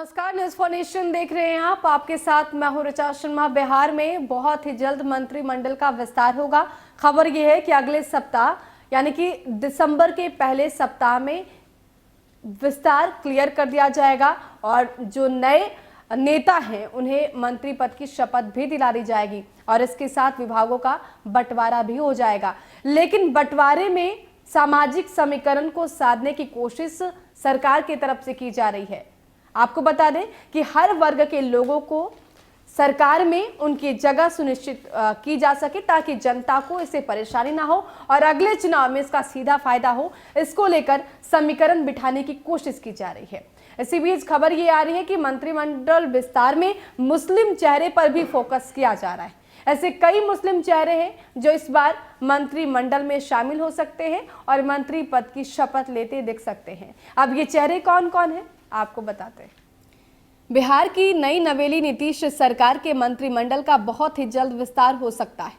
नमस्कार, news for nation देख रहे हैं आप। आपके साथ मैं हूं ऋचा शर्मा। बिहार में बहुत ही जल्द मंत्रिमंडल का विस्तार होगा। खबर यह है कि अगले सप्ताह यानी कि दिसंबर के पहले सप्ताह में विस्तार क्लियर कर दिया जाएगा और जो नए नेता हैं उन्हें मंत्री पद की शपथ भी दिला दी जाएगी और इसके साथ विभागों का बंटवारा भी हो जाएगा। लेकिन बंटवारे में सामाजिक समीकरण को साधने की कोशिश सरकार की तरफ से की जा रही है। आपको बता दें कि हर वर्ग के लोगों को सरकार में उनकी जगह सुनिश्चित की जा सके ताकि जनता को इससे परेशानी ना हो और अगले चुनाव में इसका सीधा फायदा हो। इसको लेकर समीकरण बिठाने की कोशिश की जा रही है। इसी बीच खबर ये आ रही है कि मंत्रिमंडल विस्तार में मुस्लिम चेहरे पर भी फोकस किया जा रहा है। ऐसे कई मुस्लिम चेहरे हैं जो इस बार मंत्रिमंडल में शामिल हो सकते हैं और मंत्री पद की शपथ लेते दिख सकते हैं। अब ये चेहरे कौन कौन हैं आपको बताते हैं। बिहार की नई नवेली नीतीश सरकार के मंत्रिमंडल का बहुत ही जल्द विस्तार हो सकता है,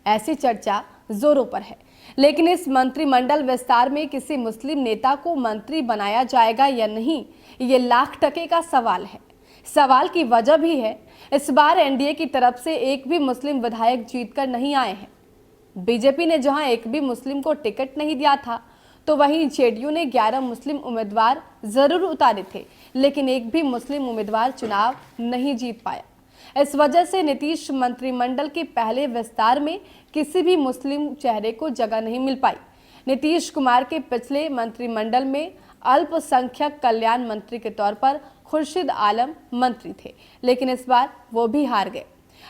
ऐसी चर्चा जोरों पर है। लेकिन इस मंत्रिमंडल विस्तार में किसी मुस्लिम नेता को मंत्री बनाया जाएगा या नहीं, ये लाख टके का सवाल है। सवाल की वजह भी है, इस बार एनडीए की तरफ से एक भी मुस्लिम विधायक जीतकर नहीं आए हैं। बीजेपी ने जहां एक भी मुस्लिम को टिकट नहीं दिया था, तो वहीं जेडीयू ने 11 मुस्लिम उम्मीदवार जरूर उतारे थे, लेकिन एक भी मुस्लिम उम्मीदवार चुनाव नहीं जीत पाया। इस वजह से नीतीश मंत्रिमंडल के पहले विस्तार में किसी भी मुस्लिम चेहरे को जगह नहीं मिल पाई। नीतीश कुमार के पिछले मंत्रिमंडल में अल्पसंख्यक कल्याण मंत्री के तौर पर खुर्शीद आलम मंत्री थे, लेकिन इस बार वो भी हार गए।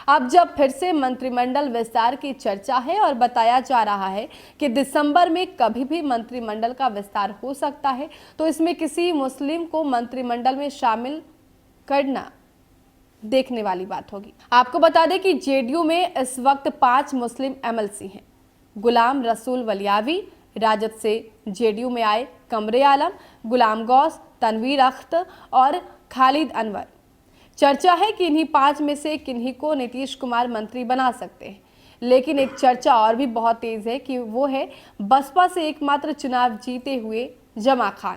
अब जब फिर से मंत्रिमंडल विस्तार की चर्चा है और बताया जा रहा है कि दिसंबर में कभी भी मंत्रिमंडल का विस्तार हो सकता है, तो इसमें किसी मुस्लिम को मंत्रिमंडल में शामिल करना देखने वाली बात होगी। आपको बता दें कि जेडीयू में इस वक्त 5 मुस्लिम एमएलसी हैं। गुलाम रसूल वलियावी राजद से जेडीयू में आए, कमरे आलम, गुलाम गौस, तनवीर अख्तर और खालिद अनवर। चर्चा है कि इन्हीं 5 में से किन्हीं को नीतीश कुमार मंत्री बना सकते हैं। लेकिन एक चर्चा और भी बहुत तेज है कि वो है बसपा से एकमात्र चुनाव जीते हुए जमा खान।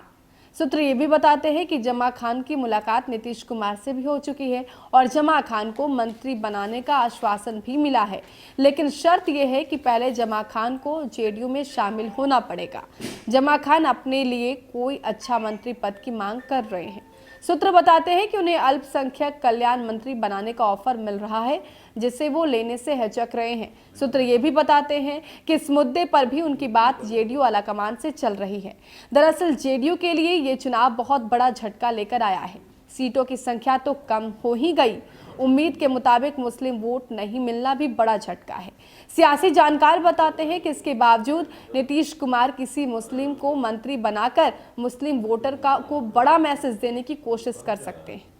सूत्र ये भी बताते हैं कि जमा खान की मुलाकात नीतीश कुमार से भी हो चुकी है और जमा खान को मंत्री बनाने का आश्वासन भी मिला है। लेकिन शर्त यह है कि पहले जमा खान को जेडीयू में शामिल होना पड़ेगा। जमा खान अपने लिए कोई अच्छा मंत्री पद की मांग कर रहे हैं। सूत्र बताते हैं कि उन्हें अल्पसंख्यक कल्याण मंत्री बनाने का ऑफर मिल रहा है, जिसे वो लेने से हिचक रहे हैं। सूत्र ये भी बताते हैं कि इस मुद्दे पर भी उनकी बात जेडीयू आलाकमान से चल रही है। दरअसल जेडीयू के लिए ये चुनाव बहुत बड़ा झटका लेकर आया है। सीटों की संख्या तो कम हो ही गई, उम्मीद के मुताबिक मुस्लिम वोट नहीं मिलना भी बड़ा झटका है। सियासी जानकार बताते हैं कि इसके बावजूद नीतीश कुमार किसी मुस्लिम को मंत्री बनाकर मुस्लिम वोटर को बड़ा मैसेज देने की कोशिश कर सकते हैं।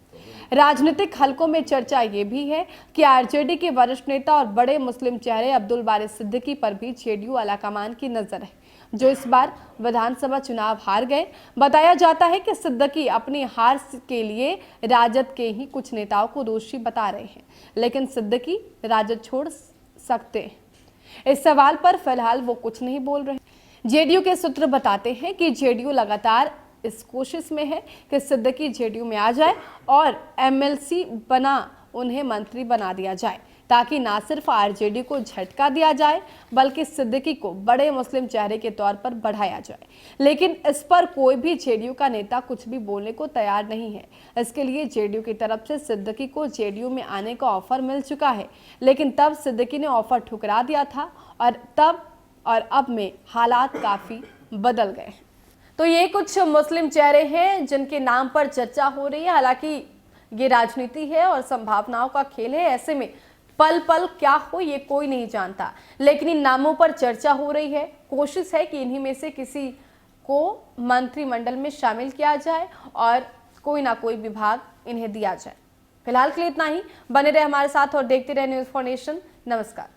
राजनीतिक हलकों में चर्चा ये भी है कि आरजेडी के वरिष्ठ नेता और बड़े मुस्लिम चेहरे अब्दुल बारी सिद्दीकी पर भी जेडीयू आलाकमान की नजर है, जो इस बार विधानसभा चुनाव हार गए। बताया जाता है कि सिद्दीकी अपनी हार के लिए राजद के ही कुछ नेताओं को दोषी बता रहे हैं, लेकिन सिद्दीकी राजद छोड़ सकते हैं। इस सवाल पर फिलहाल वो कुछ नहीं बोल रहे। जेडीयू के सूत्र बताते हैं कि जेडीयू लगातार इस कोशिश में है कि सिद्दीकी जेडीयू में आ जाए और एमएलसी बना उन्हें मंत्री बना दिया जाए, ताकि ना सिर्फ आरजेडी को झटका दिया जाए बल्कि सिद्दीकी को बड़े मुस्लिम चेहरे के तौर पर बढ़ाया जाए। लेकिन इस पर कोई भी जेडीयू का नेता कुछ भी बोलने को तैयार नहीं है। इसके लिए जेडीयू की तरफ से सिद्दीकी को जेडीयू में आने का ऑफर मिल चुका है, लेकिन तब सिद्दीकी ने ऑफर ठुकरा दिया था और अब में हालात काफी बदल गए हैं। तो ये कुछ मुस्लिम चेहरे हैं जिनके नाम पर चर्चा हो रही है। हालांकि ये राजनीति है और संभावनाओं का खेल है, ऐसे में पल पल क्या हो ये कोई नहीं जानता, लेकिन इन नामों पर चर्चा हो रही है। कोशिश है कि इन्हीं में से किसी को मंत्रिमंडल में शामिल किया जाए और कोई ना कोई विभाग इन्हें दिया जाए। फिलहाल के लिए इतना ही। बने रहे हमारे साथ और देखते रहे न्यूज़ फॉर नेशन। नमस्कार।